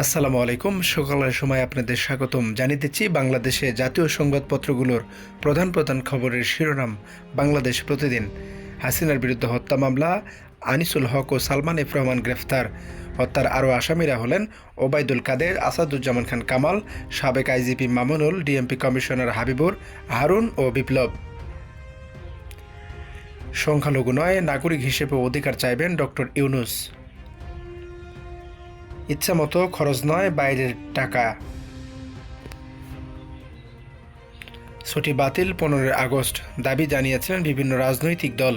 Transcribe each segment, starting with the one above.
আসসালামু আলাইকুম। সকালের সময় আপনাদের স্বাগতম জানিয়ে দিচ্ছি বাংলাদেশে জাতীয় সংবাদপত্রগুলোর প্রধান প্রধান খবরের শিরোনাম। বাংলাদেশ প্রতিদিন। হাসিনার বিরুদ্ধে হত্যা মামলা, আনিসুল হক ও সালমান এফ রহমান গ্রেফতার। হত্যার আরও আসামিরা হলেন ওবায়দুল কাদের, আসাদুজ্জামান খান কামাল, সাবেক IGP Mamunul, DMP commissioner Habibur, Harun ও বিপ্লব। সংখ্যালঘু নয়, নাগরিক হিসেবে অধিকার চাইবেন ডক্টর ইউনূস। ইচ্ছামতো খরচ নয়, বাইরের টাকা। ছুটি বাতিল 15 আগস্ট, দাবি জানিয়েছেন বিভিন্ন রাজনৈতিক দল।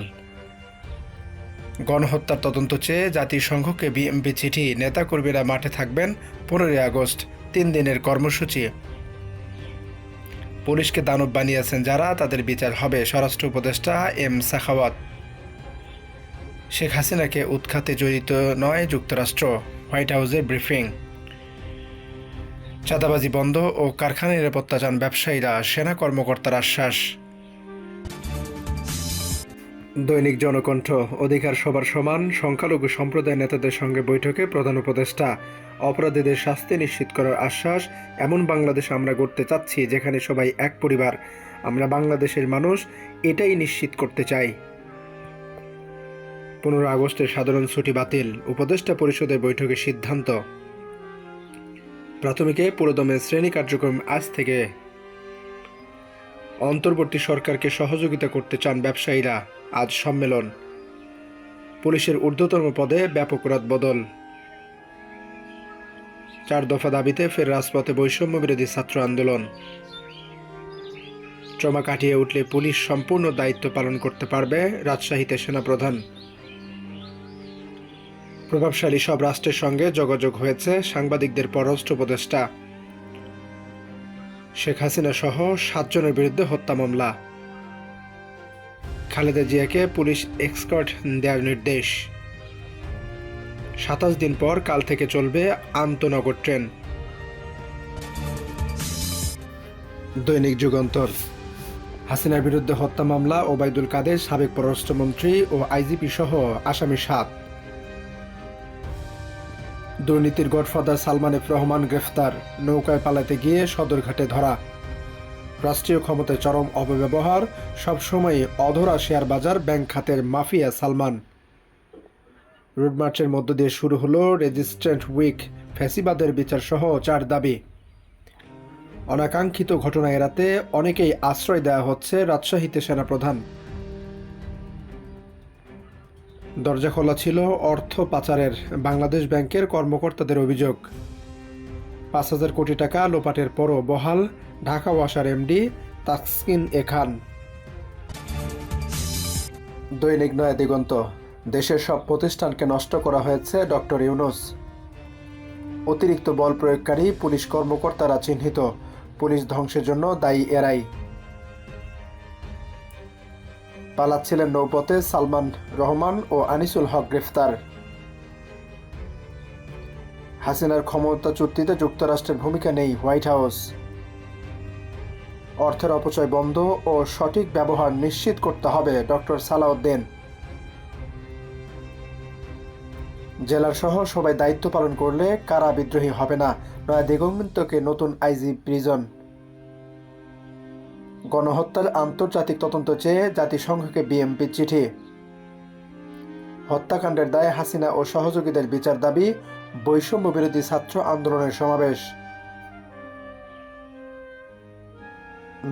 গণহত্যার তদন্ত চেয়ে জাতিসংঘকে বিএমপি চিঠি, নেতাকর্মীরা মাঠে থাকবেন 15 আগস্ট, 3 দিনের কর্মসূচি। পুলিশকে দানব বানিয়েছেন যারা, তাদের বিচার হবে, স্বরাষ্ট্র উপদেষ্টা এম সাখাওয়াত। শেখ হাসিনাকে উৎখাতে জড়িত নয় যুক্তরাষ্ট্র, হোয়াইট হাউসের ব্রিফিং। চাঁদাবাজি বন্ধ ও কারখানা নিরাপত্তা চান ব্যবসায়ীরা, সেনা কর্মকর্তার আশ্বাস। দৈনিক জনকণ্ঠ। অধিকার সবার সমান, সংখ্যালঘু সম্প্রদায়ের নেতাদের সঙ্গে বৈঠকে প্রধান উপদেষ্টা। অপরাধীদের শাস্তি নিশ্চিত করার আশ্বাস। এমন বাংলাদেশ আমরা গড়তে চাচ্ছি যেখানে সবাই এক পরিবার। আমরা বাংলাদেশের মানুষ, এটাই নিশ্চিত করতে চাই। 15 আগস্টের সাধারণ ছুটি বাতিল, উপদেষ্টা পরিষদের বৈঠকে সিদ্ধান্ত। প্রাথমিকে পুরোদমে শ্রেণী কার্যক্রম আজ থেকে। অন্তর্বর্তী সরকারকে সহযোগিতা করতে চান ব্যবসায়ীরা, আজ সম্মেলন। পুলিশের ঊর্ধ্বতন পদে ব্যাপক রদবদল। 4 দফা দাবিতে ফের রাজপথে বৈষম্য বিরোধী ছাত্র আন্দোলন। ট্রমা কাটিয়ে উঠলে পুলিশ সম্পূর্ণ দায়িত্ব পালন করতে পারবে, রাজশাহীতে সেনাপ্রধান। প্রভাবশালী সব রাষ্ট্রের সঙ্গে যোগাযোগ হয়েছে, সাংবাদিকদের পররাষ্ট্র উপদেষ্টা। শেখ হাসিনা সহ 7 জনের বিরুদ্ধে হত্যা মামলা। খালেদা জিয়াকে পুলিশ এক্সকর্ট দেওয়ার নির্দেশ। 27 দিন পর কাল থেকে চলবে আন্তনগর ট্রেন। দৈনিক যুগান্তর। হাসিনার বিরুদ্ধে হত্যা মামলা, ওবায়দুল কাদের সাবেক পররাষ্ট্রমন্ত্রী ও আইজিপি সহ আসামি 7। দুর্নীতির গডফাদার সালমান এফ রহমান গ্রেফতার, নৌকায় পালাতে গিয়ে সদরঘাটে ধরা। রাষ্ট্রীয় ক্ষমতায় চরম অপব্যবহার, সবসময় অধরা শেয়ার বাজার, ব্যাংক খাতের মাফিয়া সালমান। রুটমার্চের মধ্য দিয়ে শুরু হলো রেজিস্ট্যান্ট উইক, ফ্যাসিবাদের বিচার সহ 4 দাবি। অনাকাঙ্ক্ষিত ঘটনা এড়াতে অনেকেই আশ্রয় দেওয়া হচ্ছে, রাজশাহীতে সেনাপ্রধান। দরজা খোলা ছিল অর্থ পাচারের, বাংলাদেশ ব্যাংকের কর্মকর্তাদের অভিযোগ। 5,000 কোটি টাকা লোপাটের পরও বহাল ঢাকা ওয়াসার এমডি তাসকিন এ খান। দৈনিক নয়া দিগন্ত। দেশের সব প্রতিষ্ঠানকে নষ্ট করা হয়েছে, ডক্টর ইউনূস। অতিরিক্ত বল প্রয়োগকারী পুলিশ কর্মকর্তারা চিহ্নিত, পুলিশ ধ্বংসের জন্য দায়ী এরাই। পালাচ্ছিলেন নৌপথে সালমান রহমান ও আনিসুল হক গ্রেফতার। হাসিনার ক্ষমতাচ্যুতিতে যুক্তরাষ্ট্রের ভূমিকা নেই, হোয়াইট হাউস। অর্থের অপচয় বন্ধ ও সঠিক ব্যবহার নিশ্চিত করতে হবে, ডক্টর সালাউদ্দিন। জেলার সহ সবাই দায়িত্ব পালন করলে কারা বিদ্রোহী হবে না, নয়া দিগন্তকে নতুন আইজি প্রিজন। গণহত্যার আন্তর্জাতিক তদন্ত চেয়ে জাতিসংঘকে বিএমপি চিঠি। হত্যাকাণ্ডের দায়ে হাসিনা ও সহযোগীদের বিচার দাবি, বৈষম্য বিরোধী ছাত্র আন্দোলনের সমাবেশ।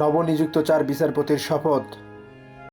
নবনিযুক্ত 4 বিচারপতির শপথ।